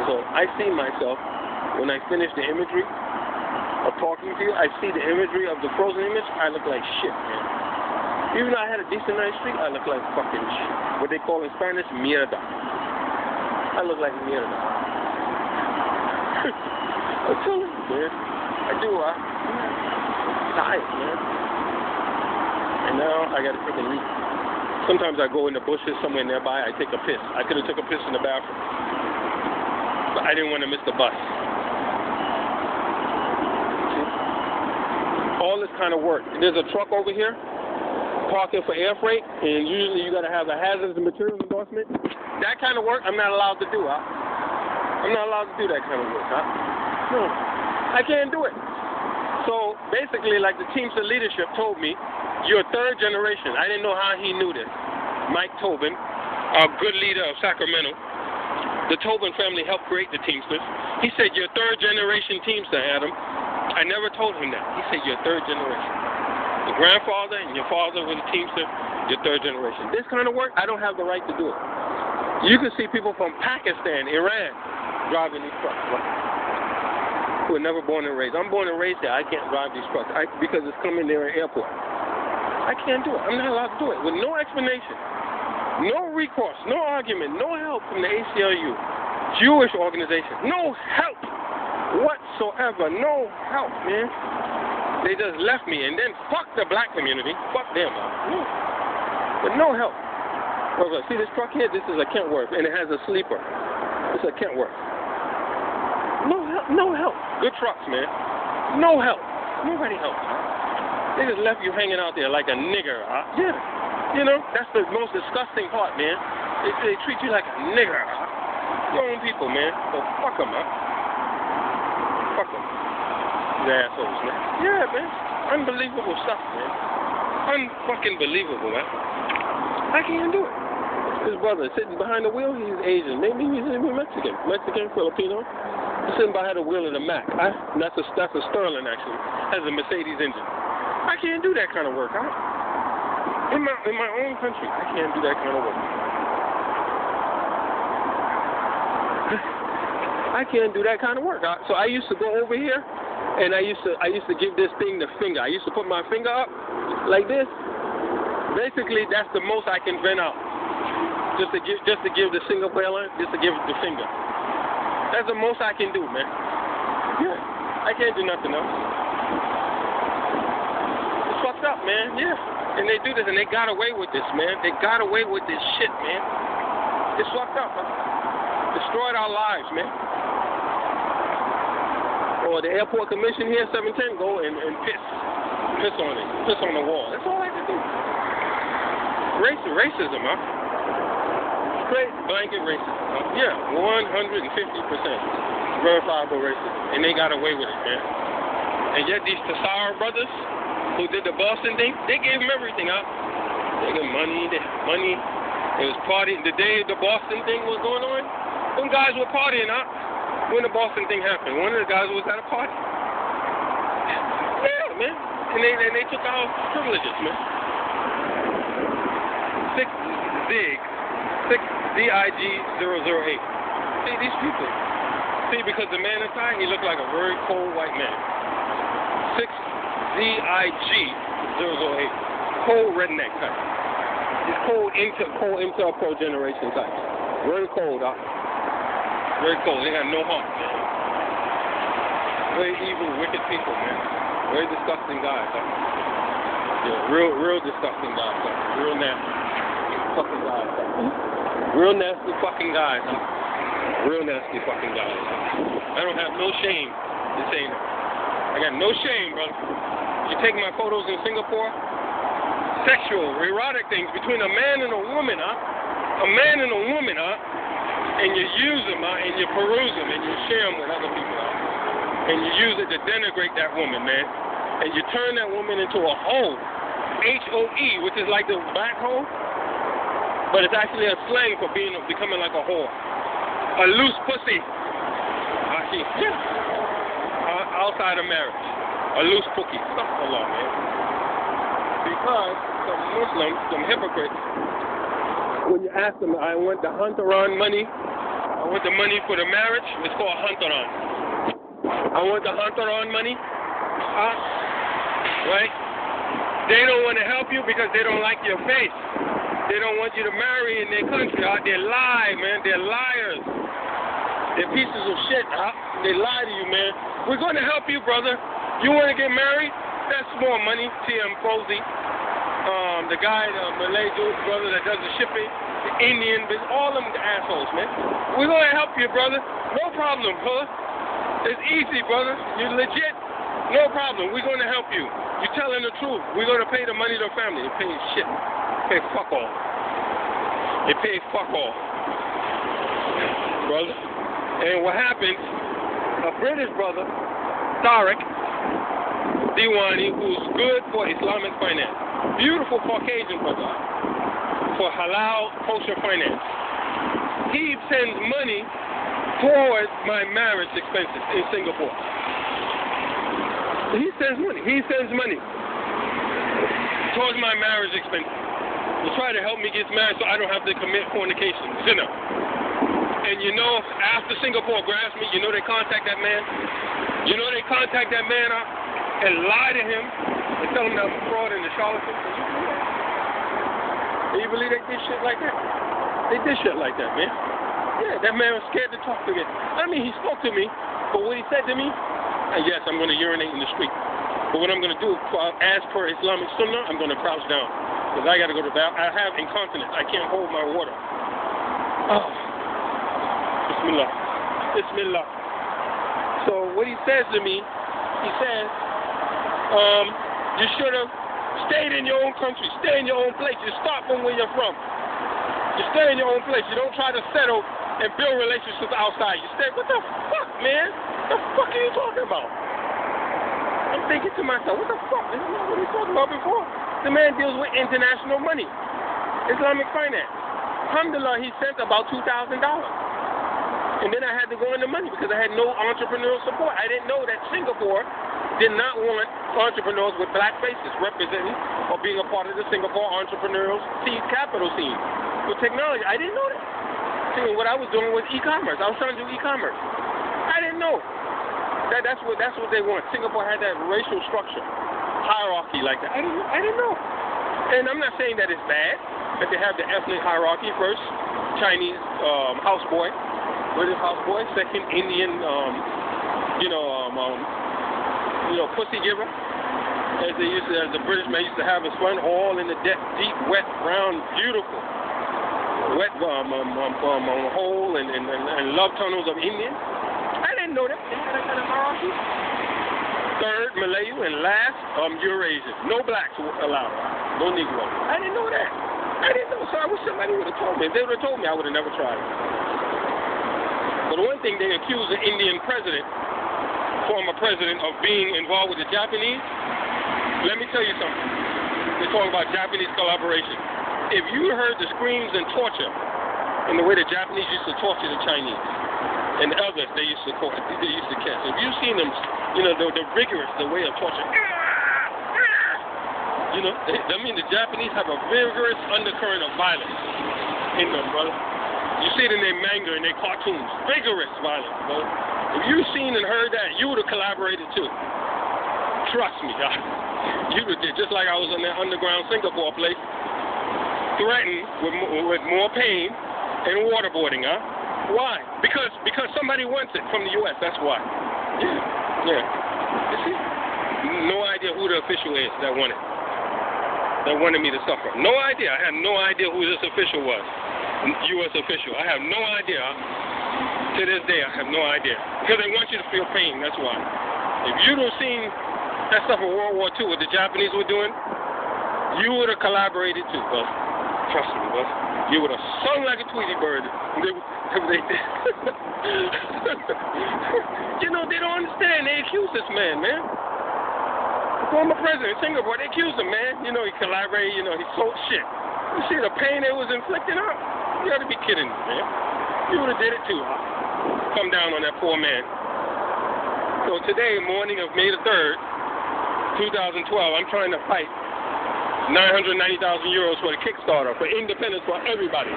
So I see myself, when I finish the imagery of talking to you, I see the imagery of the frozen image, I look like shit, man. Even though I had a decent night's sleep, I look like fucking shit. What they call in Spanish, mierda. I look like mierda. I'm telling you, man. I do, I'm tired, man. And now I gotta take a leak. Sometimes I go in the bushes somewhere nearby, I take a piss. I could have took a piss in the bathroom. But I didn't want to miss the bus. All this kind of work. There's a truck over here, parking for air freight, and usually you gotta have a hazardous material endorsement. That kind of work, I'm not allowed to do, huh? I'm not allowed to do that kind of work, huh? No, I can't do it. So basically, like the Teamster leadership told me, you're third generation. I didn't know how he knew this. Mike Tobin, our good leader of Sacramento, the Tobin family helped create the Teamsters. He said, you're third generation Teamster, Adam. I never told him that. He said, you're third generation. Your grandfather and your father was a Teamster, you're third generation. This kind of work, I don't have the right to do it. You can see people from Pakistan, Iran, driving these trucks, right? Who are never born and raised. I'm born and raised here. I can't drive these trucks because it's coming near an airport. I can't do it. I'm not allowed to do it with no explanation, no recourse, no argument, no help from the ACLU, Jewish organization, no help whatsoever, no help, man. They just left me, and then fuck the black community, fuck them, but no help. See this truck here? This is a Kentworth, and it has a sleeper. It's a Kentworth. No help, no help. Good trucks, man. No help. Nobody helps. They just left you hanging out there like a nigger. Yeah. You know, that's the most disgusting part, man. They treat you like a nigger. Your own people, man. So fuck them, Fuck them. You assholes, man. Yeah, man. Unbelievable stuff, man. Unfucking believable, man. I can't do it. His brother sitting behind the wheel, he's Asian. Maybe he's Mexican. Mexican, Filipino. He's sitting behind the wheel of the Mac. That's a Sterling, actually. Has a Mercedes engine. I can't do that kind of work. In my own country, I can't do that kind of work. I can't do that kind of work. So I used to go over here, and I used to give this thing the finger. I used to put my finger up like this. Basically, that's the most I can vent out. Just to give the single whaler, just to give the finger. That's the most I can do, man. Yeah, I can't do nothing else. It's fucked up, man. Yeah, and they do this, and they got away with this, man. They got away with this shit, man. It's fucked up, Destroyed our lives, man. Or the airport commission here, 710, go and piss on it, piss on the wall. That's all I can do. Racism, Straight blanket racism. Yeah, 150% verifiable racism. And they got away with it, man. And yet these Tassara brothers who did the Boston thing, they gave them everything, They got money, they had money. It was partying. The day the Boston thing was going on, them guys were partying, when the Boston thing happened. One of the guys was at a party. Yeah, man. And they took our privileges, man. 6ZIG008. See, these people. See, because the man inside, he looked like a very cold white man. 6ZIG008. Cold redneck type. He's cold Intel Pro generation type. Very cold, Very cold. They got no heart, man. Very evil, wicked people, man. Very disgusting guys, Yeah, real disgusting guys, Real nasty fucking guys, Real nasty fucking guys, Real nasty fucking guys. I don't have no shame in saying that. I got no shame, brother. You take my photos in Singapore, sexual, erotic things between a man and a woman, A man and a woman, and you use them, and you peruse them, and you share them with other people, and you use it to denigrate that woman, man. And you turn that woman into a hoe, H-O-E, which is like the black hole, but it's actually a slang for becoming like a whore. A loose pussy. Outside of marriage. A loose pookie. Astaghfirullah, man. Because some Muslims, some hypocrites, when you ask them, I want the Hunteron money, I want the money for the marriage. It's called Hunter-on. I want the Hunter-on money. Right? They don't want to help you because they don't like your face. They don't want you to marry in their country. They lie, man. They're liars. They're pieces of shit. They lie to you, man. We're going to help you, brother. You want to get married? That's more money. T.M. Posey. The guy, the Malay dude, brother that does the shipping. The Indian, all them assholes, man. We're going to help you, brother. No problem, huh? It's easy, brother. You're legit. No problem. We're going to help you. You're telling the truth. We're going to pay the money to the family. They pay shit. They pay fuck all. They pay fuck all. Brother. And what happens, a British brother, Tariq Diwani, who's good for Islamic finance. Beautiful Caucasian brother. For halal kosher finance. He sends money towards my marriage expenses in Singapore. He sends money towards my marriage expenses to try to help me get married so I don't have to commit fornication, zina. And you know, after Singapore grabs me, you know they contact that man. You know they contact that man and lie to him and tell him that I'm a fraud and a charlatan. Do you believe they did shit like that? They did shit like that, man. Yeah, that man was scared to talk to me. I mean, he spoke to me, but what he said to me, yes, I'm going to urinate in the street. But what I'm going to do, as per Islamic Sunnah, I'm going to crouch down. Because I got to go to the bathroom. I have incontinence. I can't hold my water. Oh. Bismillah. Bismillah. So what he says to me, he says, you should have stayed in your own country. Stay in your own place. You start from where you're from. You stay in your own place. You don't try to settle and build relationships outside. You stay. What the fuck, man? What the fuck are you talking about? I'm thinking to myself, what the fuck? This is not what we talked about before. The man deals with international money, Islamic finance. Alhamdulillah, he sent about $2,000. And then I had to go into money because I had no entrepreneurial support. I didn't know that Singapore did not want entrepreneurs with black faces representing or being a part of the Singapore entrepreneurial capital scene with technology. I didn't know that. See, what I was doing was e-commerce. I was trying to do e-commerce. I didn't know. That's what they want. Singapore had that racial structure, hierarchy like that. I didn't know. And I'm not saying that it's bad, that they have the ethnic hierarchy first, Chinese houseboy, British houseboy, second Indian, pussy giver, as the British man used to have his fun, all in the deep, wet, brown, beautiful, wet hole and love tunnels of Indians. I didn't know that. They had that kind of hierarchy. Third, Malayu, and last, Eurasian. No blacks allowed. No Negro. I didn't know that. I didn't know. So I wish somebody would have told me. If they would have told me, I would have never tried it. But one thing, they accused the Indian president, former president, of being involved with the Japanese. Let me tell you something. They talk about Japanese collaboration. If you heard the screams and torture and the way the Japanese used to torture the Chinese and the others they used to catch. If you've seen them, the rigorous, the way of torture. The Japanese have a vigorous undercurrent of violence in them, brother. You see it in their manga and their cartoons. Vigorous violence, brother. If you've seen and heard that, you would have collaborated too. Trust me, you would have. Just like I was in that underground Singapore place, threatened with more pain and waterboarding, Why? Because somebody wants it from the U.S. That's why. Yeah. You see? No idea who the official is that wanted me to suffer. No idea. I had no idea who this official was. U.S. official. I have no idea. To this day, I have no idea. Because they want you to feel pain. That's why. If you'd have seen that stuff in World War II, what the Japanese were doing, you would have collaborated too, bud. Trust me, bud. You would have sung like a Tweety bird. They did. They don't understand. They accuse this man. The former president of Singapore, they accused him, man. He collaborated, he sold shit. You see the pain they was inflicting on? You gotta be kidding me, man. You would have did it too, Come down on that poor man. So today, morning of May the 3rd, 2012, I'm trying to fight 990,000 euros for the Kickstarter for independence for everybody.